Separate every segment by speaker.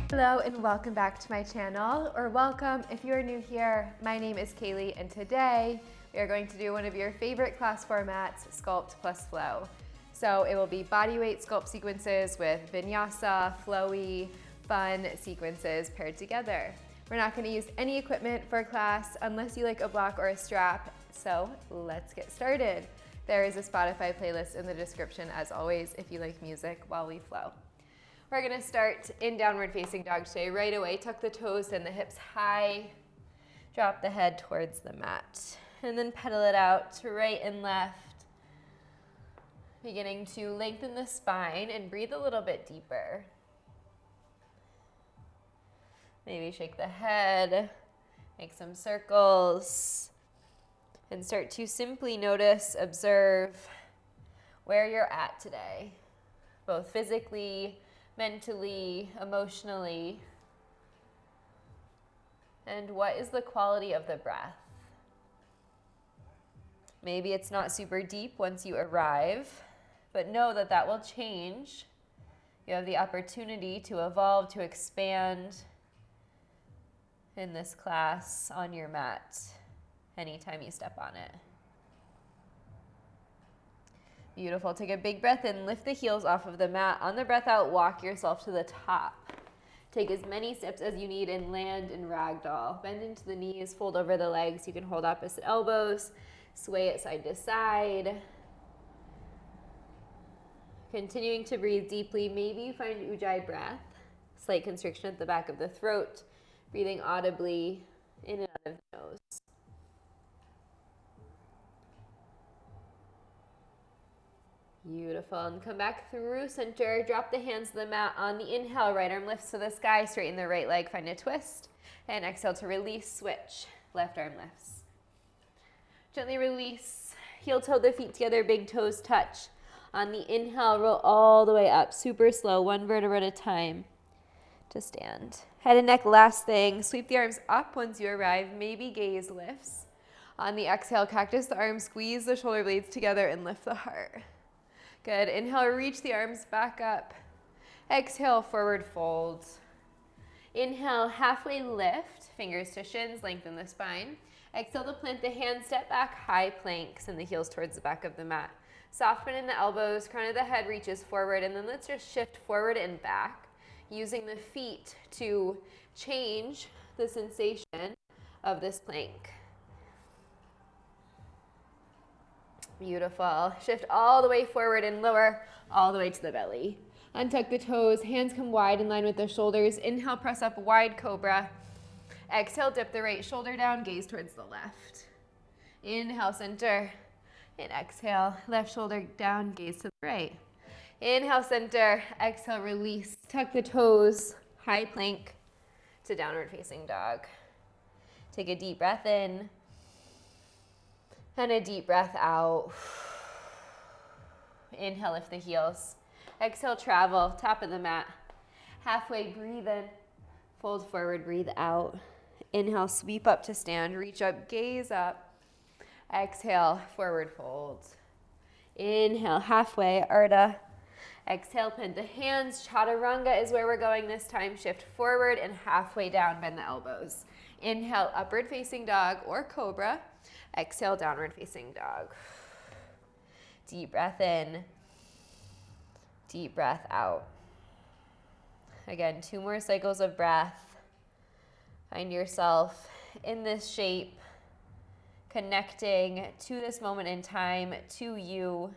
Speaker 1: Hello and welcome back to my channel, or welcome if you are new here. My name is Kaylee and today we are going to do one of your favorite class formats, Sculpt plus Flow. So it will be bodyweight sculpt sequences with vinyasa, flowy, fun sequences paired together. We're not going to use any equipment for class unless you like a block or a strap, so let's get started. There is a Spotify playlist in the description as always if you like music while we flow. We're gonna start in downward facing dog today. Right away, tuck the toes and the hips high. Drop the head towards the mat. And then pedal it out to right and left. Beginning to lengthen the spine and breathe a little bit deeper. Maybe shake the head, make some circles, and start to simply notice, observe where you're at today, both physically, mentally, emotionally, and what is the quality of the breath? Maybe it's not super deep once you arrive, but know that that will change. You have the opportunity to evolve, to expand in this class on your mat anytime you step on it. Beautiful. Take a big breath in, lift the heels off of the mat. On the breath out, walk yourself to the top. Take as many steps as you need and land in ragdoll. Bend into the knees, fold over the legs. You can hold opposite elbows, sway it side to side. Continuing to breathe deeply. Maybe you find Ujjayi breath, slight constriction at the back of the throat, breathing audibly in and out of the nose. Beautiful, and come back through center. Drop the hands to the mat. On the inhale, right arm lifts to the sky, straighten the right leg, find a twist. And exhale to release, switch, left arm lifts. Gently release, heel toe the feet together, big toes touch. On the inhale, roll all the way up, super slow, one vertebra at a time to stand. Head and neck, last thing. Sweep the arms up once you arrive, maybe gaze lifts. On the exhale, cactus the arms, squeeze the shoulder blades together and lift the heart. Good. Inhale, reach the arms back up. Exhale, forward fold. Inhale, halfway lift, fingers to shins, lengthen the spine. Exhale to plant the hands, step back, high plank, send the heels towards the back of the mat. Soft bend in the elbows, crown of the head reaches forward, and then let's just shift forward and back, using the feet to change the sensation of this plank. Beautiful. Shift all the way forward and lower all the way to the belly. Untuck the toes, hands come wide in line with the shoulders. Inhale, press up, wide cobra. Exhale, dip the right shoulder down, gaze towards the left. Inhale, center. And exhale, left shoulder down, gaze to the right. Inhale, center. Exhale, release. Tuck the toes, high plank to downward facing dog. Take a deep breath in. And a deep breath out. Inhale, lift the heels. Exhale, travel, top of the mat. Halfway, breathe in. Fold forward, breathe out. Inhale, sweep up to stand. Reach up, gaze up. Exhale, forward fold. Inhale, halfway, Ardha. Exhale, plant the hands. Chaturanga is where we're going this time. Shift forward and halfway down, bend the elbows. Inhale, upward facing dog or cobra. Exhale, downward facing dog. Deep breath in. Deep breath out. Again, 2 more cycles of breath. Find yourself in this shape, connecting to this moment in time, to you,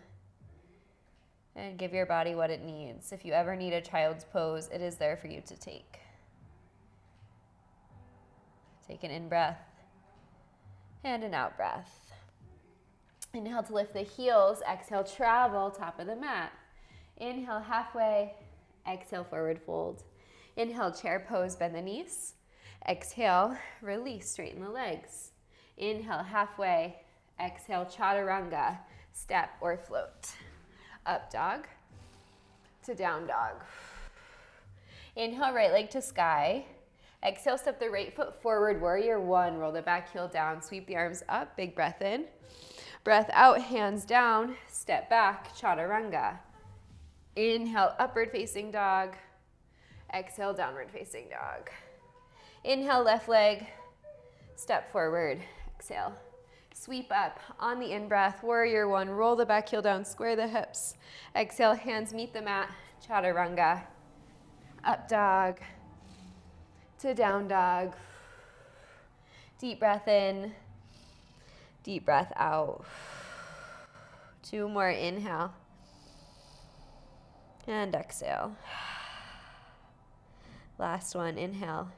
Speaker 1: and give your body what it needs. If you ever need a child's pose, it is there for you to take. Take an in-breath and an out-breath. Inhale to lift the heels. Exhale, travel, top of the mat. Inhale, halfway. Exhale, forward fold. Inhale, chair pose, bend the knees. Exhale, release, straighten the legs. Inhale, halfway. Exhale, chaturanga, step or float. Up dog to down dog. Inhale, right leg to sky. Exhale, step the right foot forward, warrior one. Roll the back heel down, sweep the arms up, big breath in. Breath out, hands down, step back, chaturanga. Inhale, upward facing dog. Exhale, downward facing dog. Inhale, left leg, step forward, exhale. Sweep up on the in-breath, warrior one, roll the back heel down, square the hips. Exhale, hands meet the mat, chaturanga. Up dog to down dog. Deep breath in, deep breath out. 2 more, inhale. And exhale. Last one, inhale.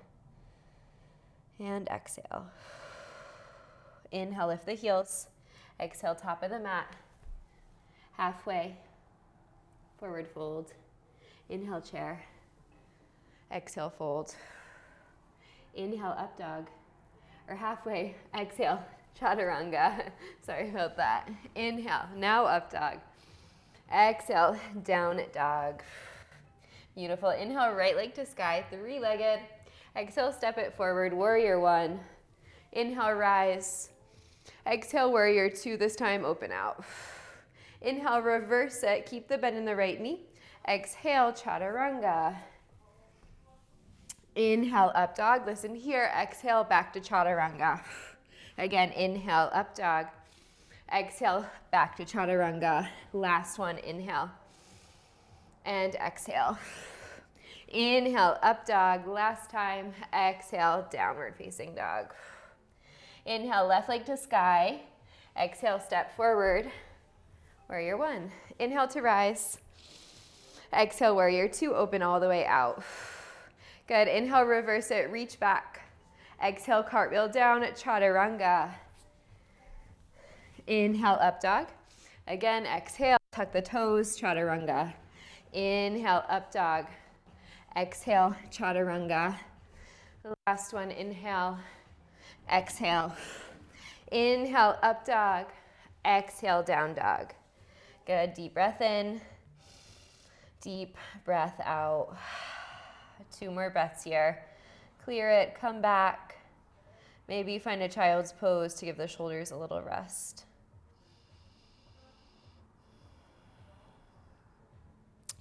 Speaker 1: And exhale. Inhale, lift the heels. Exhale, top of the mat. Halfway. Forward fold. Inhale, chair. Exhale, fold. Inhale, up dog. Or halfway. Exhale, chaturanga. Sorry about that. Inhale, now up dog. Exhale, down dog. Beautiful. Inhale, right leg to sky, 3-legged. Exhale, step it forward, warrior one. Inhale, rise. Exhale, warrior two, this time open out. Inhale, reverse it, keep the bend in the right knee. Exhale, chaturanga. Inhale, up dog, listen here. Exhale, back to chaturanga. Again, inhale, up dog. Exhale, back to chaturanga. Last one, inhale. And exhale. Inhale, up dog. Last time. Exhale, downward facing dog. Inhale, left leg to sky. Exhale, step forward. Warrior one. Inhale to rise. Exhale, warrior two. Open all the way out. Good. Inhale, reverse it. Reach back. Exhale, cartwheel down. Chaturanga. Inhale, up dog. Again, exhale. Tuck the toes. Chaturanga. Inhale, up dog. Exhale, chaturanga. Last one, inhale, exhale. Inhale, up dog. Exhale, down dog. Good, deep breath in. Deep breath out. 2 more breaths here. Clear it, come back. Maybe find a child's pose to give the shoulders a little rest.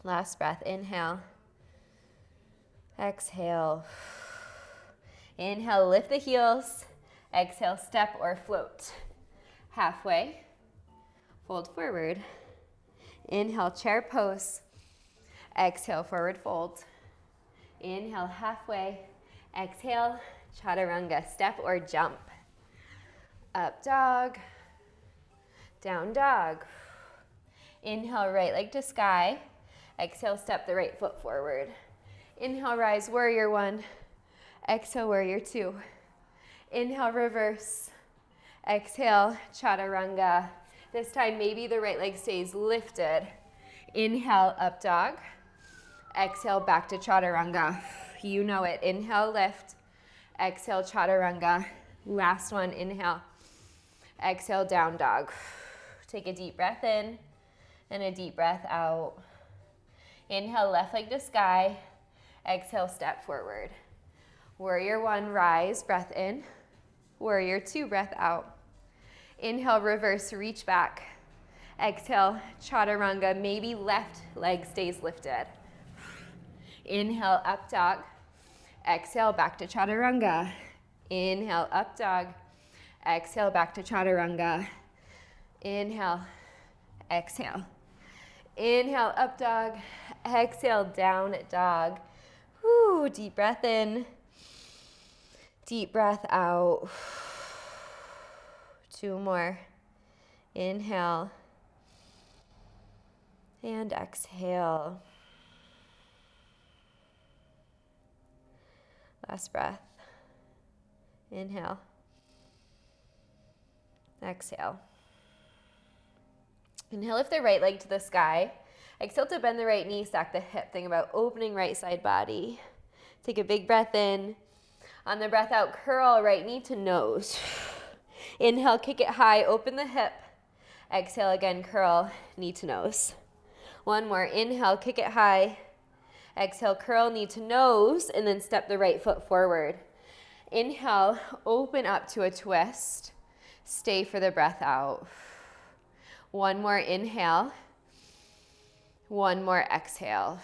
Speaker 1: Last breath, inhale. Exhale. Inhale, lift the heels. Exhale, step or float. Halfway. Fold forward. Inhale, chair pose. Exhale, forward fold. Inhale, halfway. Exhale, chaturanga, step or jump. Up dog. Down dog. Inhale, right leg to sky. Exhale, step the right foot forward. Inhale, rise, warrior one. Exhale, warrior two. Inhale, reverse. Exhale, chaturanga. This time, maybe the right leg stays lifted. Inhale, up dog. Exhale, back to chaturanga. You know it. Inhale, lift. Exhale, chaturanga. Last one, inhale. Exhale, down dog. Take a deep breath in and a deep breath out. Inhale, left leg to sky. Exhale, step forward. Warrior one, rise, breath in. Warrior two, breath out. Inhale, reverse, reach back. Exhale, chaturanga, maybe left leg stays lifted. Inhale, up dog. Exhale, back to chaturanga. Inhale, up dog. Exhale, back to chaturanga. Inhale, exhale. Inhale, up dog. Exhale, down dog. Whew, deep breath in. Deep breath out. 2 more. Inhale. And exhale. Last breath. Inhale. Exhale. Inhale, lift the right leg to the sky. Exhale to bend the right knee, stack the hip. Think about opening right side body. Take a big breath in. On the breath out, curl right knee to nose. Inhale, kick it high, open the hip. Exhale again, curl knee to nose. 1 more. Inhale, kick it high. Exhale, curl knee to nose, and then step the right foot forward. Inhale, open up to a twist. Stay for the breath out. 1 more inhale. 1 more exhale.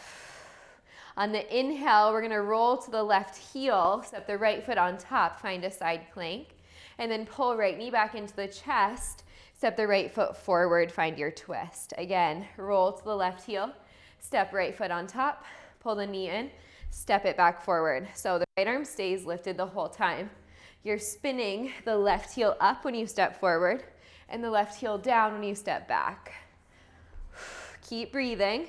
Speaker 1: On the inhale, we're gonna roll to the left heel, step the right foot on top, find a side plank, and then pull right knee back into the chest, step the right foot forward, find your twist. Again, roll to the left heel, step right foot on top, pull the knee in, step it back forward. So the right arm stays lifted the whole time. You're spinning the left heel up when you step forward and the left heel down when you step back. Keep breathing.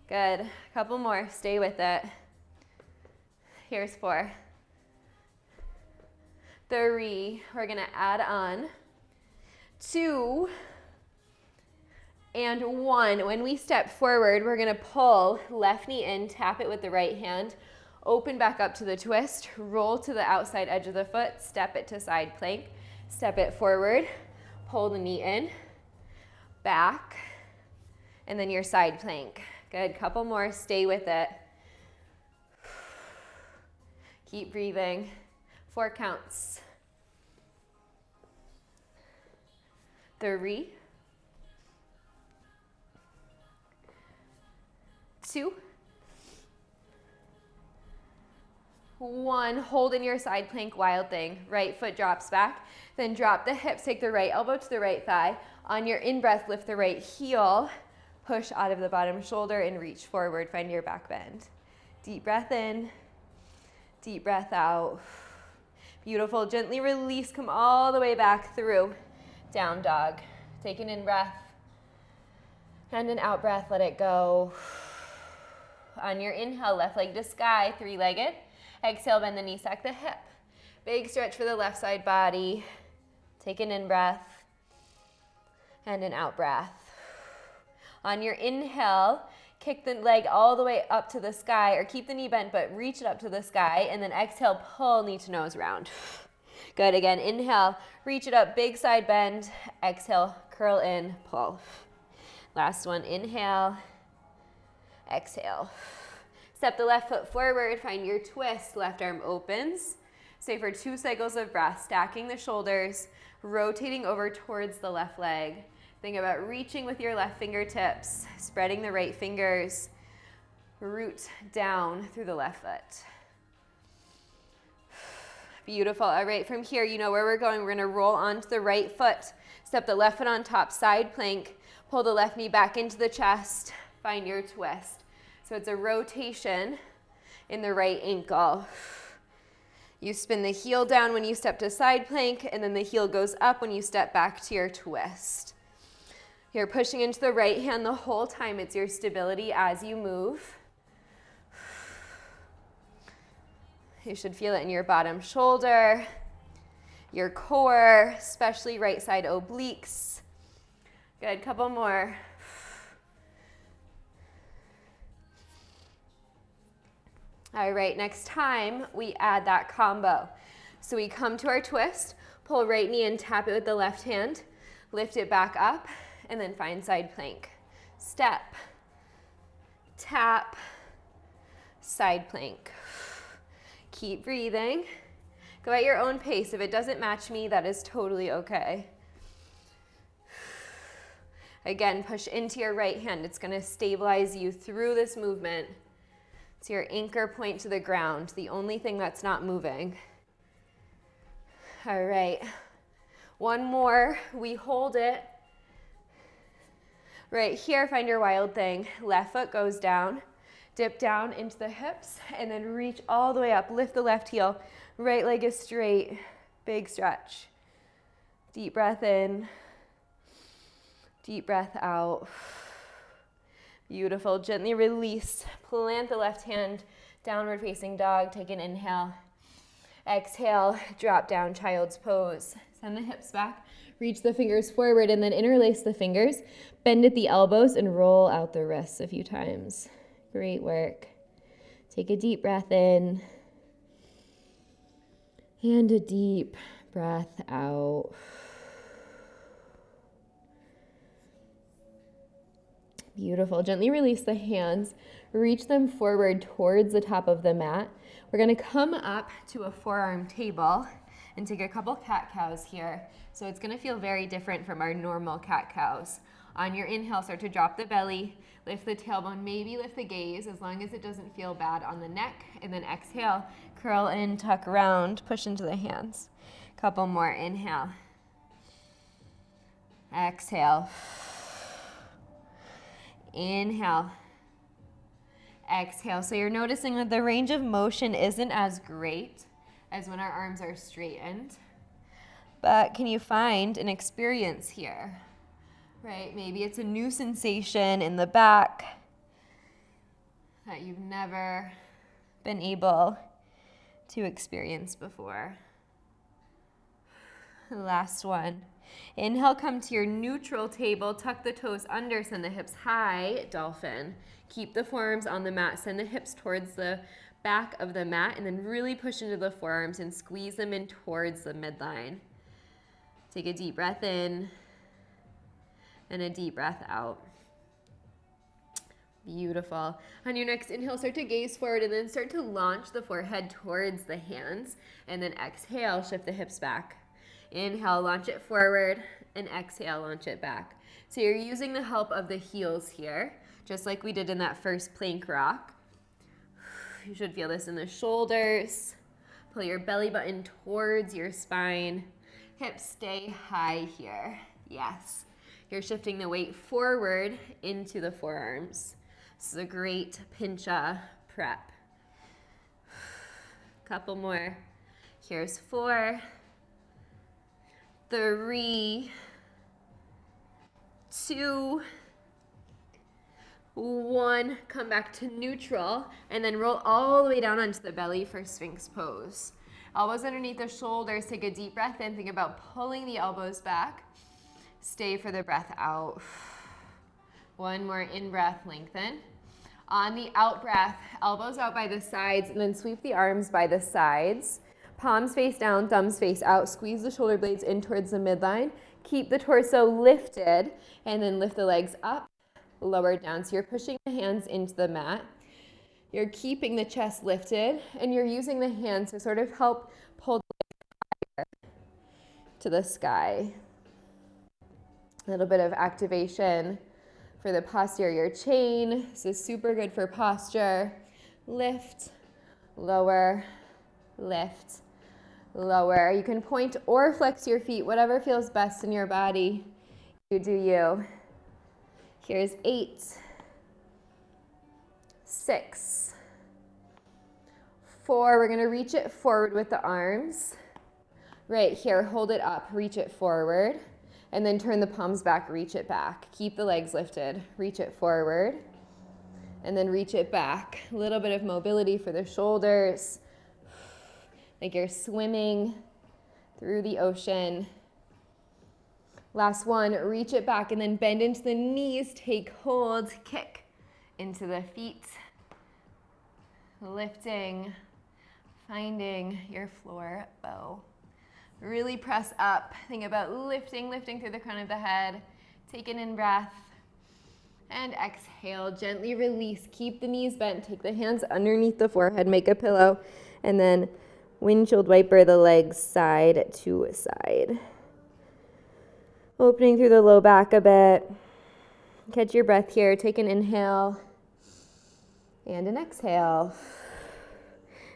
Speaker 1: Good. A couple more. Stay with it. Here's 4. 3. We're going to add on 2 and 1. When we step forward, we're going to pull left knee in, tap it with the right hand, open back up to the twist, roll to the outside edge of the foot, step it to side plank, step it forward, pull the knee in, back, and then your side plank. Good, couple more, stay with it. Keep breathing. 4 counts. 3, 2, 1. Hold in your side plank, wild thing. Right foot drops back, then drop the hips, take the right elbow to the right thigh. On your in-breath, lift the right heel, push out of the bottom shoulder and reach forward, find your back bend. Deep breath in, deep breath out. Beautiful, gently release, come all the way back through. Down dog. Take an in-breath and an out-breath, let it go. On your inhale, left leg to sky, 3-legged. Exhale, bend the knee, stack the hip. Big stretch for the left side body. Take an in-breath and an out-breath. On your inhale, kick the leg all the way up to the sky, or keep the knee bent, but reach it up to the sky, and then exhale, pull knee to nose round. Good, again, inhale, reach it up, big side bend. Exhale, curl in, pull. Last one, inhale, exhale. Step the left foot forward, find your twist, left arm opens. Stay for 2 cycles of breath, stacking the shoulders, rotating over towards the left leg. Think about reaching with your left fingertips, spreading the right fingers, root down through the left foot. Beautiful. All right, from here, you know where we're going. We're going to roll onto the right foot, step the left foot on top, side plank, pull the left knee back into the chest, find your twist. So it's a rotation in the right ankle. You spin the heel down when you step to side plank, and then the heel goes up when you step back to your twist. You're pushing into the right hand the whole time. It's your stability as you move. You should feel it in your bottom shoulder, your core, especially right side obliques. Good, couple more. All right, next time we add that combo. So we come to our twist, pull right knee and tap it with the left hand, lift it back up, and then find side plank. Step, tap, side plank. Keep breathing. Go at your own pace. If it doesn't match me, that is totally okay. Again, push into your right hand. It's going to stabilize you through this movement. It's your anchor point to the ground, the only thing that's not moving. All right. One more. We hold it. Right here, find your wild thing. Left foot goes down. Dip down into the hips and then reach all the way up. Lift the left heel. Right leg is straight. Big stretch. Deep breath in. Deep breath out. Beautiful. Gently release. Plant the left hand. Downward facing dog. Take an inhale. Exhale. Drop down, child's pose. Send the hips back. Reach the fingers forward and then interlace the fingers. Bend at the elbows and roll out the wrists a few times. Great work. Take a deep breath in and a deep breath out. Beautiful. Gently release the hands. Reach them forward towards the top of the mat. We're going to come up to a forearm table and take a couple cat-cows here. So it's going to feel very different from our normal cat-cows. On your inhale, start to drop the belly, lift the tailbone, maybe lift the gaze as long as it doesn't feel bad on the neck. And then exhale, curl in, tuck around, push into the hands. Couple more, inhale. Exhale. Inhale. Exhale. So you're noticing that the range of motion isn't as great as when our arms are straightened. But can you find an experience here? Right? Maybe it's a new sensation in the back that you've never been able to experience before. Last one. Inhale, come to your neutral table, tuck the toes under, send the hips high, dolphin. Keep the forearms on the mat, send the hips towards the back of the mat, and then really push into the forearms and squeeze them in towards the midline. Take a deep breath in and a deep breath out. Beautiful. On your next inhale, start to gaze forward and then start to launch the forehead towards the hands. And then exhale, shift the hips back. Inhale, launch it forward, and exhale, launch it back. So you're using the help of the heels here, just like we did in that first plank rock. You should feel this in the shoulders. Pull your belly button towards your spine. Hips stay high here. Yes. You're shifting the weight forward into the forearms. This is a great pincha prep. Couple more. Here's 4, 3, 2, 1. Come back to neutral and then roll all the way down onto the belly for Sphinx Pose. Elbows underneath the shoulders. Take a deep breath in. Think about pulling the elbows back. Stay for the breath out. One more in breath, lengthen. On the out breath, elbows out by the sides and then sweep the arms by the sides. Palms face down, thumbs face out. Squeeze the shoulder blades in towards the midline. Keep the torso lifted and then lift the legs up, lower down. So you're pushing the hands into the mat. You're keeping the chest lifted and you're using the hands to sort of help pull the legs higher to the sky. A little bit of activation for the posterior chain. This is super good for posture. Lift, lower, lift, lower. You can point or flex your feet, whatever feels best in your body. You do you. Here's 8, 6, 4. We're going to reach it forward with the arms. Right here, hold it up, reach it forward. And then turn the palms back, reach it back. Keep the legs lifted, reach it forward. And then reach it back. A little bit of mobility for the shoulders. Like you're swimming through the ocean. Last one, reach it back and then bend into the knees, take hold, kick into the feet. Lifting, finding your floor bow. Really press up. Think about lifting through the crown of the head. Take an in breath. And exhale, gently release. Keep the knees bent. Take the hands underneath the forehead. Make a pillow. And then windshield wiper the legs side to side. Opening through the low back a bit. Catch your breath here. Take an inhale. And an exhale.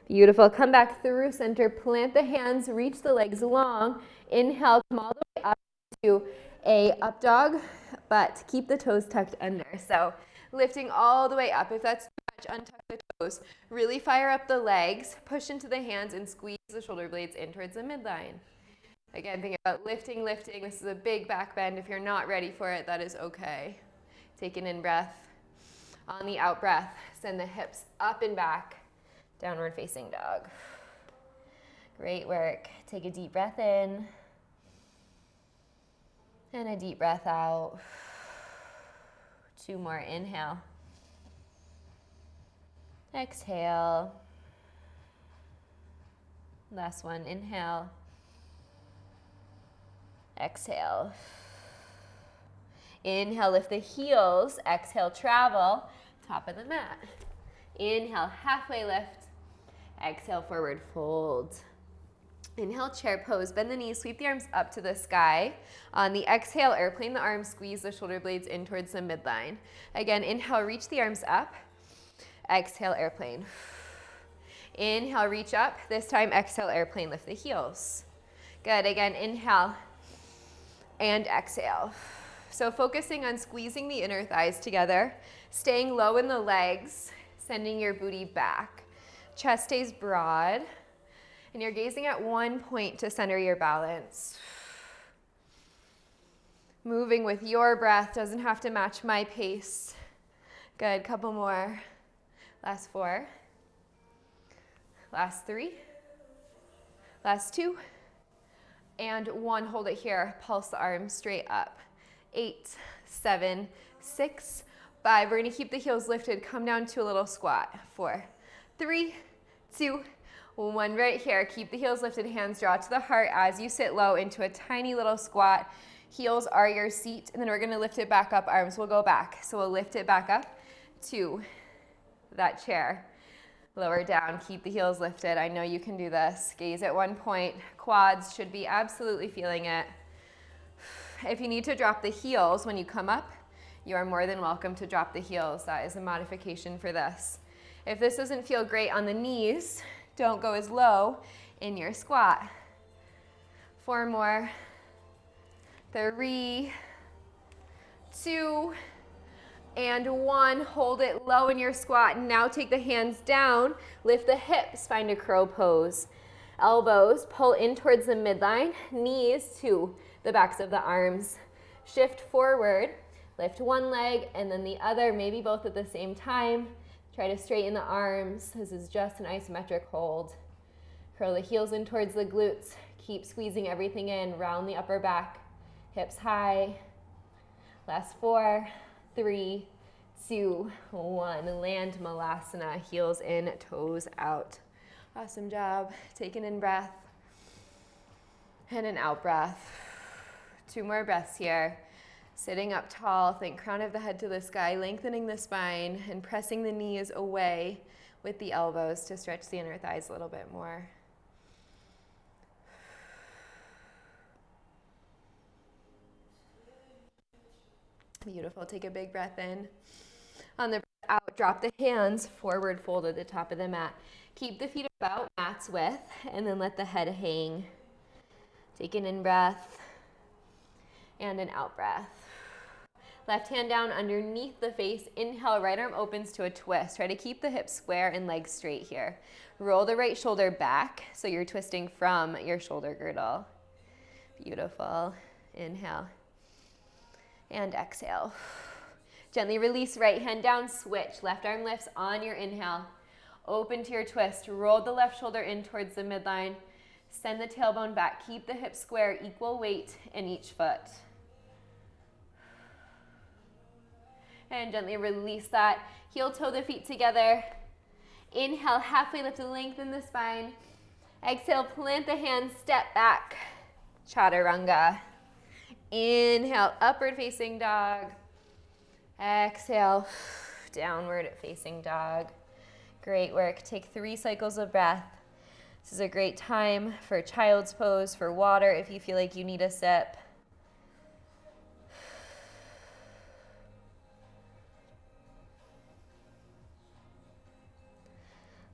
Speaker 1: Beautiful. Come back through center. Plant the hands. Reach the legs long. Inhale. Come all the way up to a up dog, but keep the toes tucked under. So lifting all the way up. If that's too much, untuck the toes. Really fire up the legs. Push into the hands and squeeze the shoulder blades in towards the midline. Again, think about lifting. This is a big back bend. If you're not ready for it, that is okay. Take an in breath. On the out breath, send the hips up and back. Downward facing dog. Great work. Take a deep breath in and a deep breath out. 2 more. Inhale. Exhale. Last one. Inhale. Exhale. Inhale, lift the heels. Exhale, travel. Top of the mat. Inhale, halfway lift. Exhale, forward fold. Inhale, chair pose. Bend the knees, sweep the arms up to the sky. On the exhale, airplane the arms, squeeze the shoulder blades in towards the midline. Again, inhale, reach the arms up. Exhale, airplane. Inhale, reach up. This time, exhale, airplane, lift the heels. Good. Again, inhale and exhale. So focusing on squeezing the inner thighs together, staying low in the legs, sending your booty back. Chest stays broad, and you're gazing at one point to center your balance. Moving with your breath, doesn't have to match my pace. Good, couple more. Last 4. Last 3. Last 2. And 1, hold it here. Pulse the arms straight up. 8, 7, 6, 5. We're gonna keep the heels lifted. Come down to a little squat. 4, 3, 2, 1. Right here. Keep the heels lifted. Hands draw to the heart as you sit low into a tiny little squat. Heels are your seat. And then we're gonna lift it back up. Arms will go back. So we'll lift it back up to that chair. Lower down, keep the heels lifted. I know you can do this. Gaze at one point. Quads should be absolutely feeling it. If you need to drop the heels when you come up, you are more than welcome to drop the heels. That is a modification for this. If this doesn't feel great on the knees, don't go as low in your squat. 4 more. 3, 2, and 1. Hold it low in your squat. Now take the hands down, lift the hips, find a crow pose. Elbows pull in towards the midline, knees to the backs of the arms. Shift forward, lift one leg and then the other, maybe both at the same time. Try to straighten the arms. This is just an isometric hold. Curl the heels in towards the glutes. Keep squeezing everything in, round the upper back, hips high. Last 4, 3, 2, 1. Land Malasana, heels in, toes out. Awesome job. Take an in breath and an out breath. 2 more breaths here. Sitting up tall, think crown of the head to the sky, lengthening the spine and pressing the knees away with the elbows to stretch the inner thighs a little bit more. Beautiful. Take a big breath in. On the breath out, drop the hands forward, fold at the top of the mat. Keep the feet about mat's width, and then let the head hang. Take an in breath and an out breath. Left hand down underneath the face. Inhale, right arm opens to a twist. Try to keep the hips square and legs straight here. Roll the right shoulder back so you're twisting from your shoulder girdle. Beautiful. Inhale. And exhale. Gently release, right hand down, switch. Left arm lifts on your inhale. Open to your twist. Roll the left shoulder in towards the midline. Send the tailbone back. Keep the hips square, equal weight in each foot. And gently release that. Heel toe the feet together. Inhale, halfway lift to lengthen the spine. Exhale, plant the hands, step back. Chaturanga. Inhale, upward facing dog. Exhale, downward facing dog. Great work. Take 3 cycles of breath. This is a great time for child's pose, for water if you feel like you need a sip.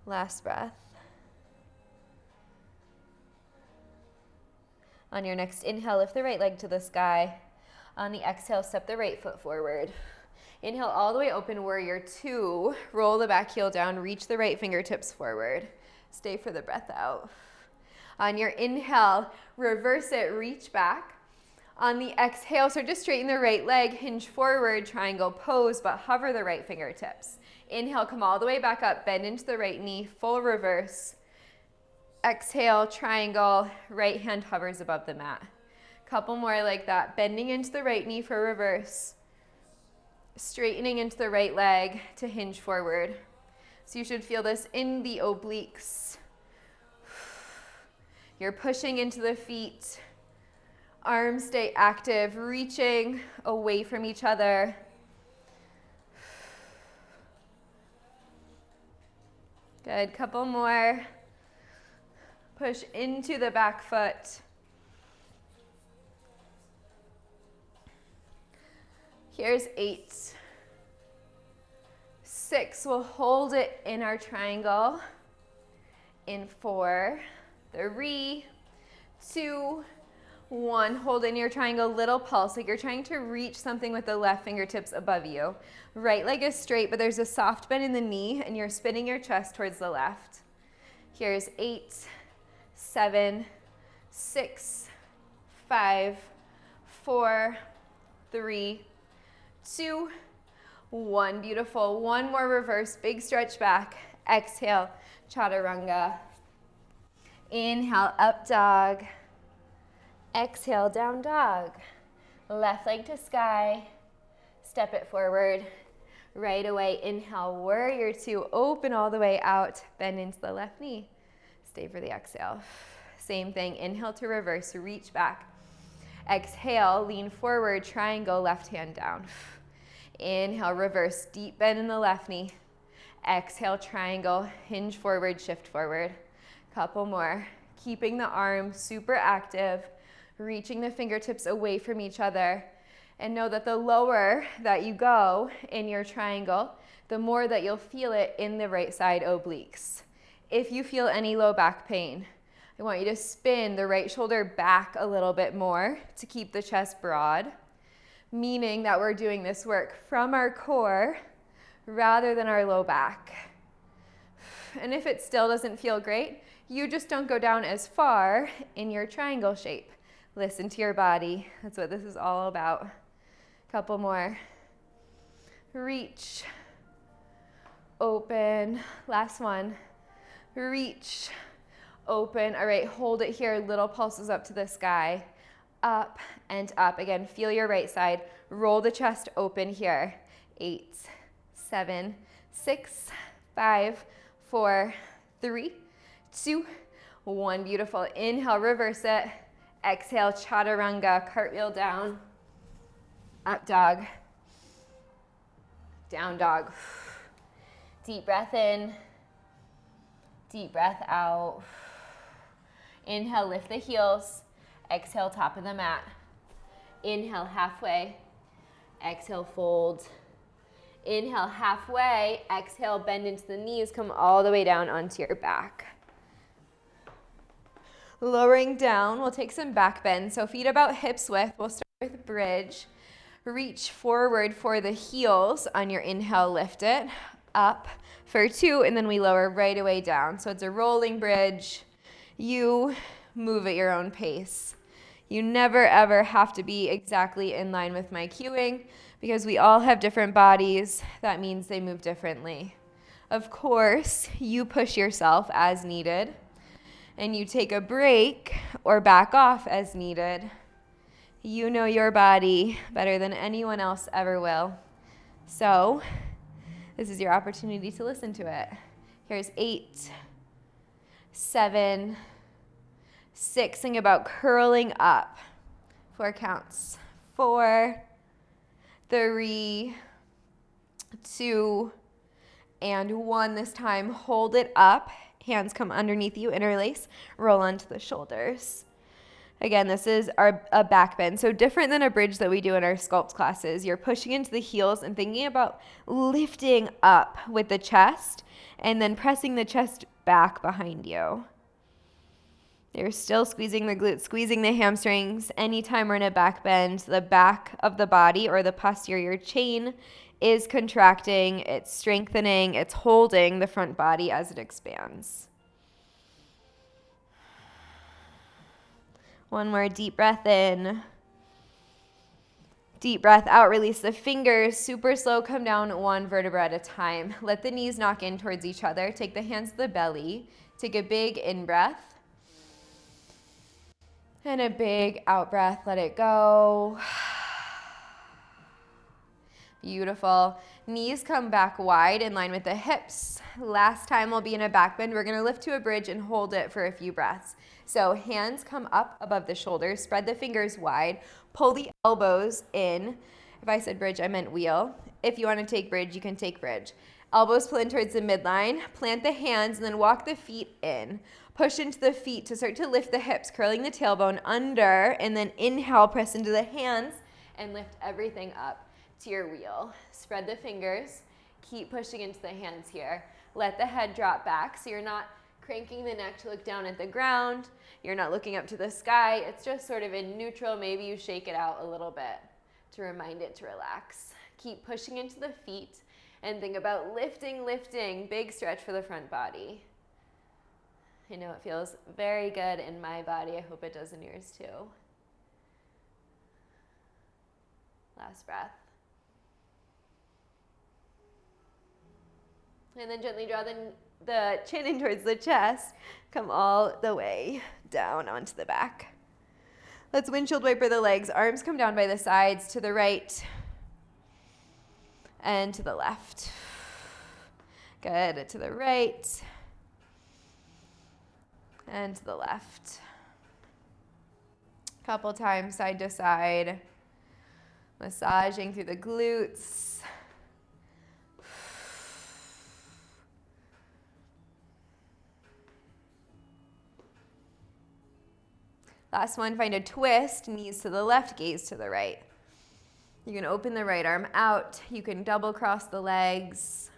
Speaker 1: Last breath. On your next inhale, lift the right leg to the sky. On the exhale, step the right foot forward. Inhale all the way open, warrior 2. Roll the back heel down, reach the right fingertips forward. Stay for the breath out. On your inhale, reverse it, reach back. On the exhale, so just straighten the right leg, hinge forward, triangle pose, but hover the right fingertips. Inhale, come all the way back up, bend into the right knee, full reverse. Exhale, triangle, right hand hovers above the mat. Couple more like that, bending into the right knee for reverse. Straightening into the right leg to hinge forward. So you should feel this in the obliques. You're pushing into the feet. Arms stay active, reaching away from each other. Good, couple more. Push into the back foot. Here's 8. 6, we'll hold it in our triangle. In 4, 3, 2, 1. Hold in your triangle, little pulse, like you're trying to reach something with the left fingertips above you. Right leg is straight, but there's a soft bend in the knee, and you're spinning your chest towards the left. Here's 8, 7, 6, 5, 4, 3, 2, 1. Beautiful. One more reverse, big stretch back. Exhale, chaturanga. Inhale, up dog. Exhale, down dog. Left leg to sky. Step it forward. Right away, inhale, warrior 2. Open all the way out. Bend into the left knee. Stay for the exhale. Same thing. Inhale to reverse. Reach back. Exhale, lean forward. Triangle, left hand down. Inhale, reverse. Deep bend in the left knee. Exhale, triangle. Hinge forward, shift forward. Couple more. Keeping the arms super active. Reaching the fingertips away from each other. And know that the lower that you go in your triangle, the more that you'll feel it in the right side obliques. If you feel any low back pain, I want you to spin the right shoulder back a little bit more to keep the chest broad, meaning that we're doing this work from our core rather than our low back. And if it still doesn't feel great, you just don't go down as far in your triangle shape. Listen to your body. That's what this is all about. Couple more. Reach. Open. Last one. Reach. Open. All right, hold it here. Little pulses up to the sky. Up and up. Again, feel your right side. Roll the chest open here. 8, 7, 6, 5, 4, 3, 2, 1. Beautiful. Inhale, reverse it. Exhale, chaturanga, cartwheel down. Up dog. Down dog. Deep breath in. Deep breath out. Inhale, lift the heels. Exhale, top of the mat. Inhale, halfway. Exhale, fold. Inhale, halfway. Exhale, bend into the knees. Come all the way down onto your back. Lowering down, we'll take some back bend. So feet about hips width. We'll start with bridge. Reach forward for the heels on your inhale, lift it. Up for 2, and then we lower right away down. So it's a rolling bridge. You move at your own pace. You never ever have to be exactly in line with my cueing because we all have different bodies. That means they move differently. Of course, you push yourself as needed, and you take a break or back off as needed. You know your body better than anyone else ever will. So this is your opportunity to listen to it. Here's 8, 7, 6. Think about curling up. 4 counts. 4, 3, 2, and 1. This time, hold it up. Hands come underneath you, interlace, roll onto the shoulders. Again, this is a back bend. So different than a bridge that we do in our sculpt classes. You're pushing into the heels and thinking about lifting up with the chest and then pressing the chest back behind you. You're still squeezing the glutes, squeezing the hamstrings. Anytime we're in a back bend, the back of the body or the posterior chain is contracting, it's strengthening, it's holding the front body as it expands. One more deep breath in. Deep breath out, release the fingers, super slow, come down 1 vertebra at a time. Let the knees knock in towards each other. Take the hands to the belly. Take a big in-breath. And a big out-breath, let it go. Beautiful. Knees come back wide in line with the hips. Last time we'll be in a back bend. We're gonna lift to a bridge and hold it for a few breaths. So hands come up above the shoulders, spread the fingers wide, pull the elbows in. If I said bridge, I meant wheel. If you wanna take bridge, you can take bridge. Elbows pull in towards the midline, plant the hands, and then walk the feet in. Push into the feet to start to lift the hips, curling the tailbone under, and then inhale, press into the hands, and lift everything up to your wheel. Spread the fingers. Keep pushing into the hands here. Let the head drop back so you're not cranking the neck to look down at the ground. You're not looking up to the sky. It's just sort of in neutral. Maybe you shake it out a little bit to remind it to relax. Keep pushing into the feet and think about lifting, lifting. Big stretch for the front body. I know it feels very good in my body. I hope it does in yours too. Last breath. And then gently draw the chin in towards the chest. Come all the way down onto the back. Let's windshield wiper the legs. Arms come down by the sides to the right and to the left. Good. To the right and to the left. Couple times side to side. Massaging through the glutes. Last one, find a twist, knees to the left, gaze to the right. You can open the right arm out. You can double cross the legs.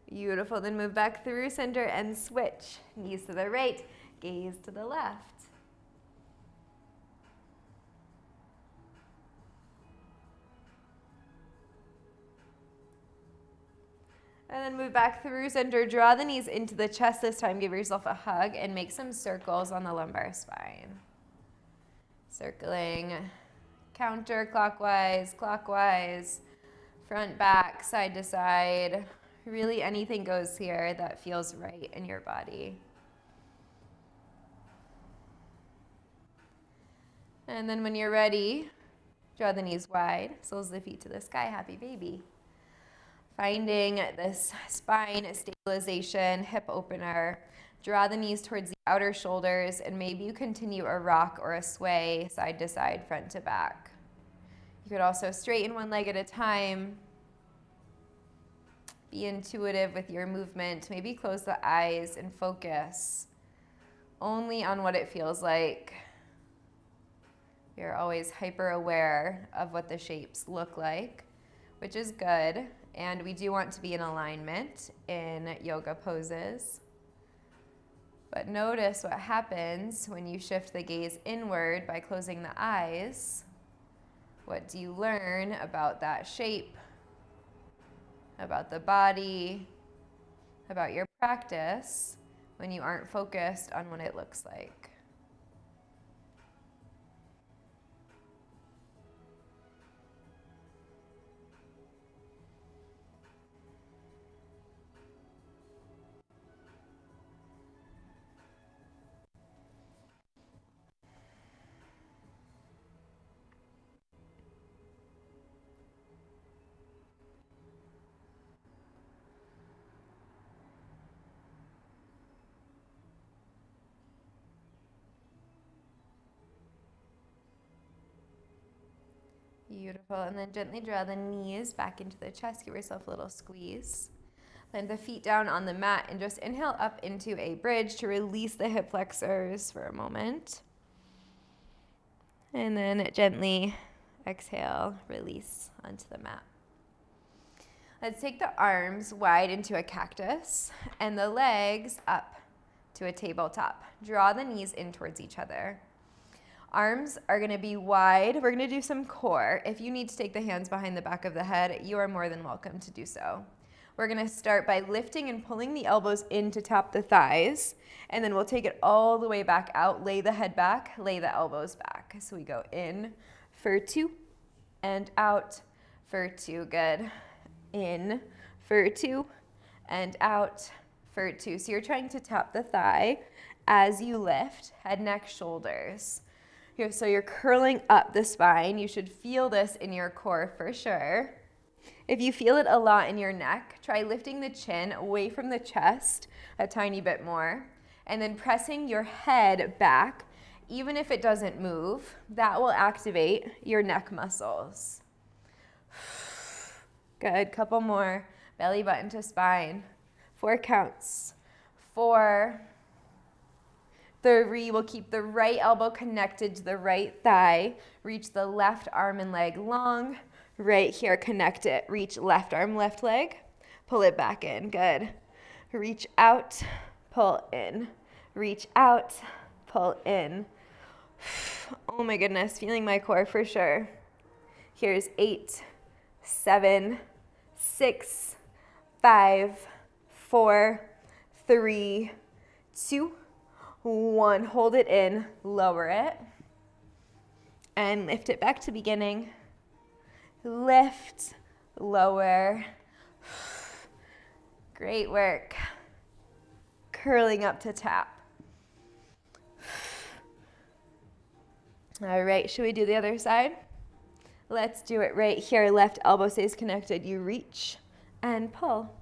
Speaker 1: Beautiful. Then move back through center and switch. Knees to the right, gaze to the left. And then move back through center. Draw the knees into the chest this time. Give yourself a hug and make some circles on the lumbar spine. Circling counterclockwise, clockwise, front, back, side to side. Really anything goes here that feels right in your body. And then when you're ready, draw the knees wide, soles of the feet to the sky, happy baby. Finding this spine stabilization, hip opener. Draw the knees towards the outer shoulders, and maybe you continue a rock or a sway side to side, front to back. You could also straighten one leg at a time. Be intuitive with your movement. Maybe close the eyes and focus only on what it feels like. You're always hyper aware of what the shapes look like, which is good. And we do want to be in alignment in yoga poses. But notice what happens when you shift the gaze inward by closing the eyes. What do you learn about that shape, about the body, about your practice when you aren't focused on what it looks like? Beautiful. And then gently draw the knees back into the chest. Give yourself a little squeeze. Land the feet down on the mat and just inhale up into a bridge to release the hip flexors for a moment. And then gently exhale, release onto the mat. Let's take the arms wide into a cactus and the legs up to a tabletop. Draw the knees in towards each other. Arms are going to be wide. We're going to do some core. If you need to take the hands behind the back of the head, you are more than welcome to do so. We're going to start by lifting and pulling the elbows in to tap the thighs, and then we'll take it all the way back out. Lay the head back, lay the elbows back. So we go in for 2 and out for 2. Good. In for 2 and out for 2. So you're trying to tap the thigh as you lift, head, neck, shoulders. So you're curling up the spine. You should feel this in your core for sure. If you feel it a lot in your neck, try lifting the chin away from the chest a tiny bit more, and then pressing your head back even if it doesn't move, that will activate your neck muscles. Good, couple more. Belly button to spine. 4 counts. 4, 3, we'll keep the right elbow connected to the right thigh. Reach the left arm and leg long. Right here, connect it. Reach left arm, left leg. Pull it back in, good. Reach out, pull in. Reach out, pull in. Oh my goodness, feeling my core for sure. Here's 8, 7, 6, 5, 4, 3, 2, 1. Hold it in, lower it, and lift it back to beginning. Lift, lower. Great work. Curling up to tap. All right, should we do the other side? Let's do it right here. Left elbow stays connected. You reach and pull.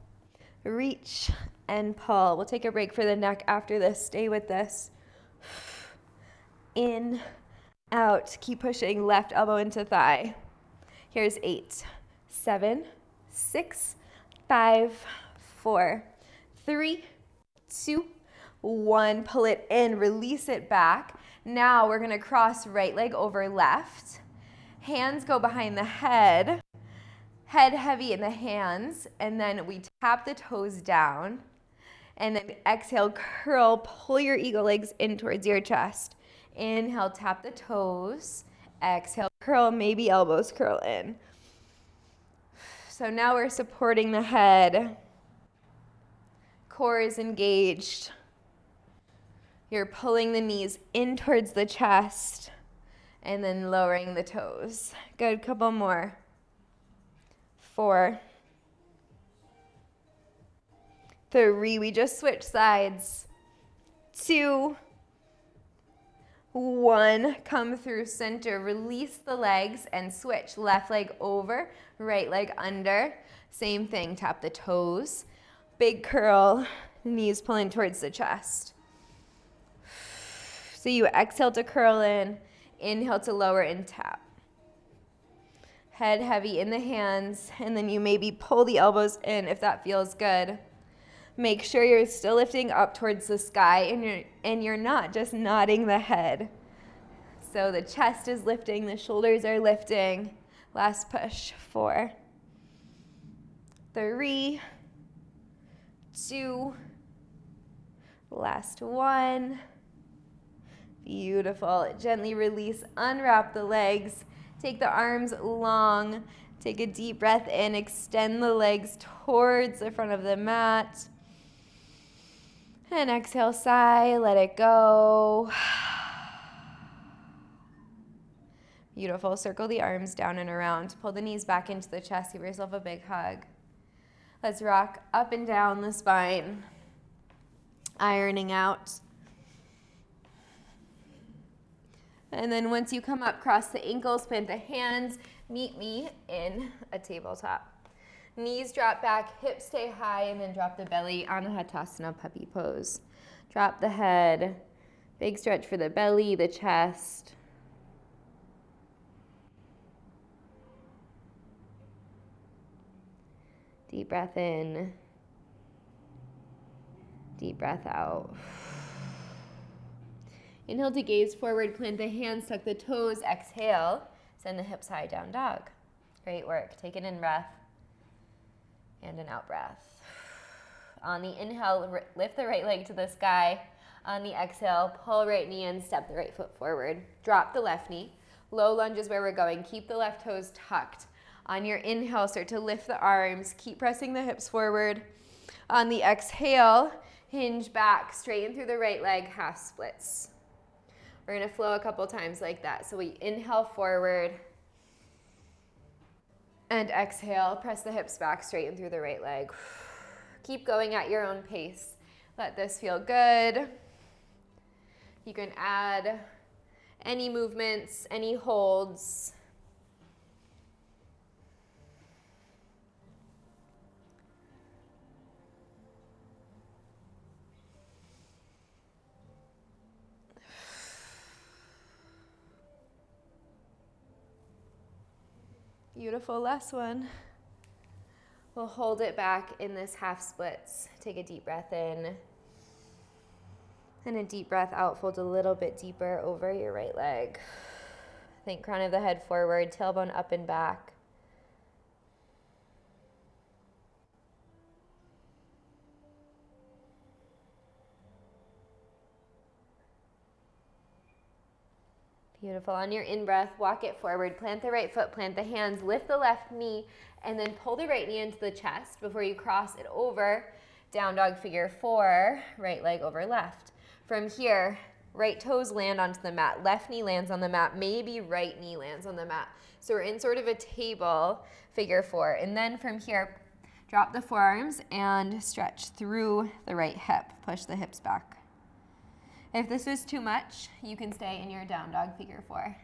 Speaker 1: Reach and pull. We'll take a break for the neck after this. Stay with this. In, out. Keep pushing left elbow into thigh. Here's 8, 7, 6, 5, 4, 3, 2, 1. Pull it in, release it back. Now we're gonna cross right leg over left. Hands go behind the head. Head heavy in the hands, and then we tap the toes down. And then exhale, curl, pull your eagle legs in towards your chest. Inhale, tap the toes. Exhale, curl, maybe elbows curl in. So now we're supporting the head. Core is engaged. You're pulling the knees in towards the chest and then lowering the toes. Good, couple more. 4, 3, we just switched sides. 2, 1, come through center, release the legs and switch. Left leg over, right leg under. Same thing, tap the toes. Big curl, knees pulling towards the chest. So you exhale to curl in, inhale to lower and tap. Head heavy in the hands, and then you maybe pull the elbows in if that feels good. Make sure you're still lifting up towards the sky and you're not just nodding the head. So the chest is lifting, the shoulders are lifting. Last push. 4, 3, 2, last 1. Beautiful. Gently release, unwrap the legs. Take the arms long. Take a deep breath in. Extend the legs towards the front of the mat. And exhale, sigh, let it go. Beautiful. Circle the arms down and around. Pull the knees back into the chest. Give yourself a big hug. Let's rock up and down the spine. Ironing out. And then once you come up, cross the ankles, plant the hands, meet me in a tabletop. Knees drop back, hips stay high, and then drop the belly on a Hattasana puppy pose. Drop the head, big stretch for the belly, the chest. Deep breath in, deep breath out. Inhale to gaze forward, plant the hands, tuck the toes, exhale, send the hips high, down dog. Great work. Take an in breath and an out breath. On the inhale, lift the right leg to the sky. On the exhale, pull right knee in, step the right foot forward. Drop the left knee. Low lunge is where we're going. Keep the left toes tucked. On your inhale, start to lift the arms. Keep pressing the hips forward. On the exhale, hinge back, straighten through the right leg, half splits. We're going to flow a couple times like that. So we inhale forward and exhale. Press the hips back, straighten through the right leg. Keep going at your own pace. Let this feel good. You can add any movements, any holds. Beautiful, last one. We'll hold it back in this half splits. Take a deep breath in. And a deep breath out, fold a little bit deeper over your right leg. Think crown of the head forward, tailbone up and back. Beautiful. On your in-breath, walk it forward, plant the right foot, plant the hands, lift the left knee, and then pull the right knee into the chest before you cross it over. Down dog figure 4, right leg over left. From here, right toes land onto the mat, left knee lands on the mat, maybe right knee lands on the mat. So we're in sort of a table, figure 4. And then from here, drop the forearms and stretch through the right hip. Push the hips back. If this is too much, you can stay in your down dog figure 4.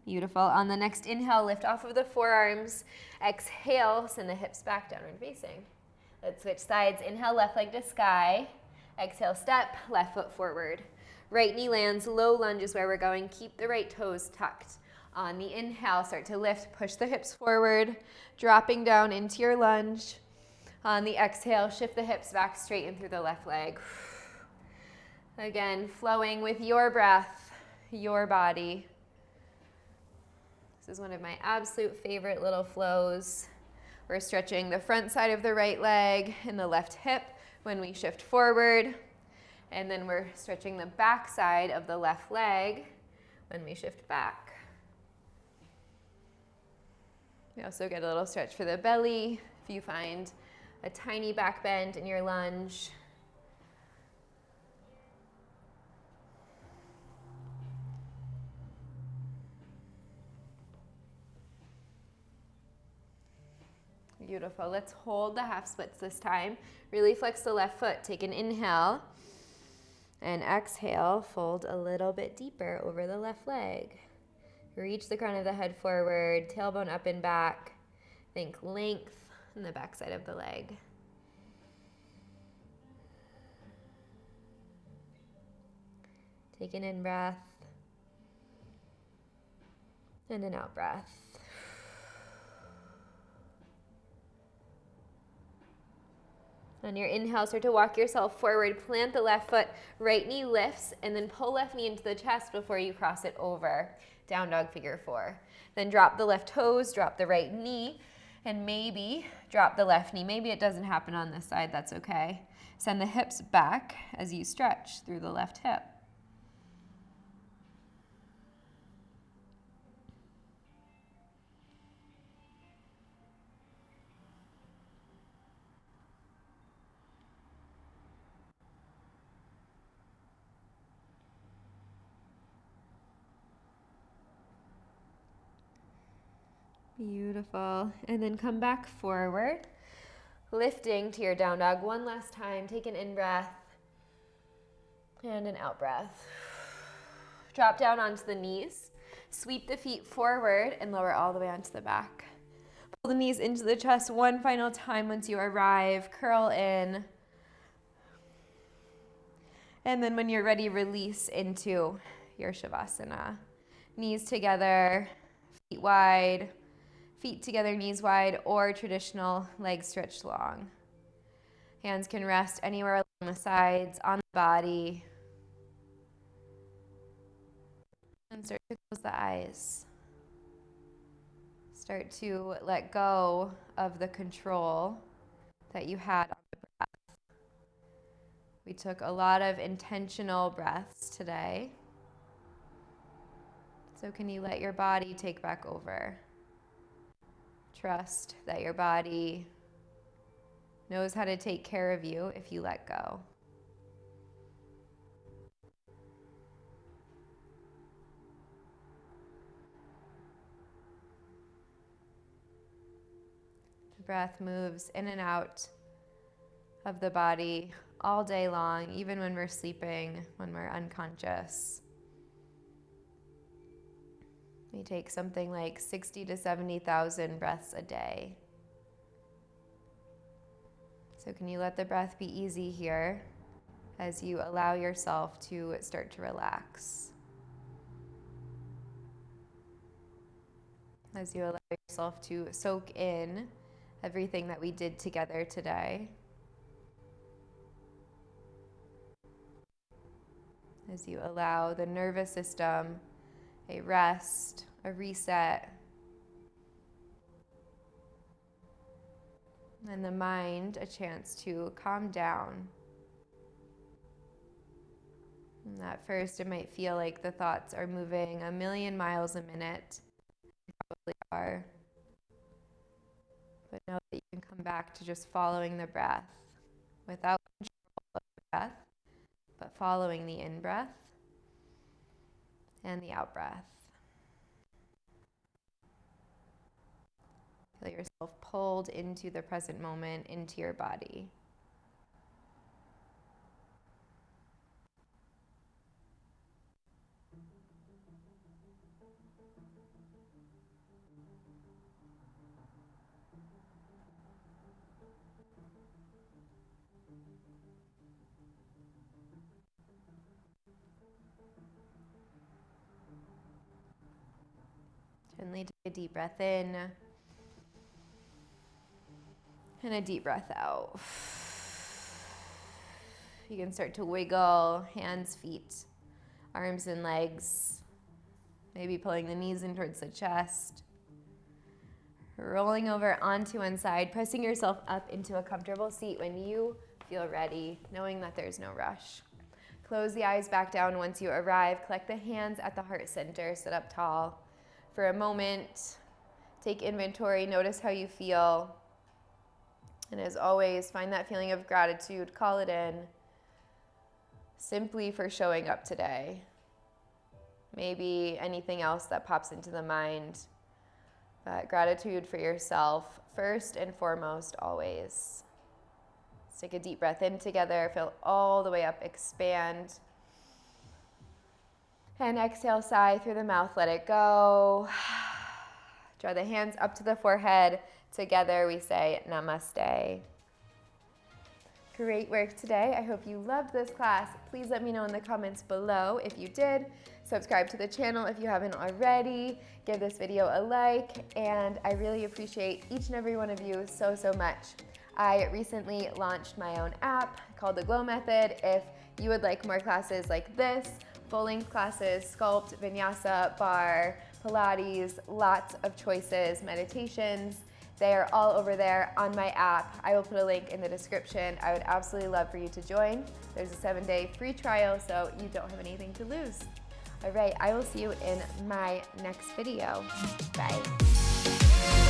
Speaker 1: Beautiful. On the next inhale, lift off of the forearms. Exhale, send the hips back, downward facing. Let's switch sides. Inhale, left leg to sky. Exhale, step, left foot forward. Right knee lands, low lunge is where we're going. Keep the right toes tucked. On the inhale, start to lift, push the hips forward, dropping down into your lunge. On the exhale, shift the hips back, straighten through the left leg. Again, flowing with your breath, your body. This is one of my absolute favorite little flows. We're stretching the front side of the right leg and the left hip when we shift forward. And then we're stretching the back side of the left leg when we shift back. We also get a little stretch for the belly if you find a tiny back bend in your lunge. Beautiful. Let's hold the half splits this time. Really flex the left foot. Take an inhale and exhale. Fold a little bit deeper over the left leg. Reach the crown of the head forward, tailbone up and back. Think length in the back side of the leg. Take an in-breath and an out-breath. On your inhale, start to walk yourself forward. Plant the left foot, right knee lifts, and then pull left knee into the chest before you cross it over. Down dog figure 4. Then drop the left toes, drop the right knee, and maybe drop the left knee. Maybe it doesn't happen on this side, that's okay. Send the hips back as you stretch through the left hip. Beautiful. And then come back forward, lifting to your down dog one last time. Take an in-breath and an out-breath. Drop down onto the knees. Sweep the feet forward and lower all the way onto the back. Pull the knees into the chest one final time once you arrive. Curl in. And then when you're ready, release into your Shavasana. Knees together, feet wide. Feet together, knees wide, or traditional legs stretched long. Hands can rest anywhere along the sides, on the body. And start to close the eyes. Start to let go of the control that you had on the breath. We took a lot of intentional breaths today. So can you let your body take back over? Trust that your body knows how to take care of you if you let go. The breath moves in and out of the body all day long, even when we're sleeping, when we're unconscious. We take something like 60 to 70,000 breaths a day. So can you let the breath be easy here? as you allow yourself to start to relax. As you allow yourself to soak in everything that we did together today. As you allow the nervous system a rest, a reset, and the mind a chance to calm down. And at first, it might feel like the thoughts are moving a million miles a minute. They probably are. But know that you can come back to just following the breath without control of the breath, but following the in-breath and the out-breath. Feel yourself pulled into the present moment, into your body. Gently take a deep breath in and a deep breath out. You can start to wiggle hands, feet, arms and legs, maybe pulling the knees in towards the chest. Rolling over onto one side, pressing yourself up into a comfortable seat when you feel ready, knowing that there's no rush. Close the eyes back down once you arrive. Collect the hands at the heart center, sit up tall. For a moment, take inventory, notice how you feel. And as always, find that feeling of gratitude, call it in, simply for showing up today. Maybe anything else that pops into the mind, but gratitude for yourself, first and foremost, always. Let's take a deep breath in together, fill all the way up, expand. And exhale, sigh through the mouth, let it go. Draw the hands up to the forehead. Together we say namaste. Great work today. I hope you loved this class. Please let me know in the comments below if you did. Subscribe to the channel if you haven't already. Give this video a like, and I really appreciate each and every one of you so, so much. I recently launched my own app called The Glow Method. If you would like more classes like this, full-length classes, sculpt, vinyasa, bar, Pilates, lots of choices, meditations. They are all over there on my app. I will put a link in the description. I would absolutely love for you to join. There's a 7-day free trial, so you don't have anything to lose. All right, I will see you in my next video. Bye.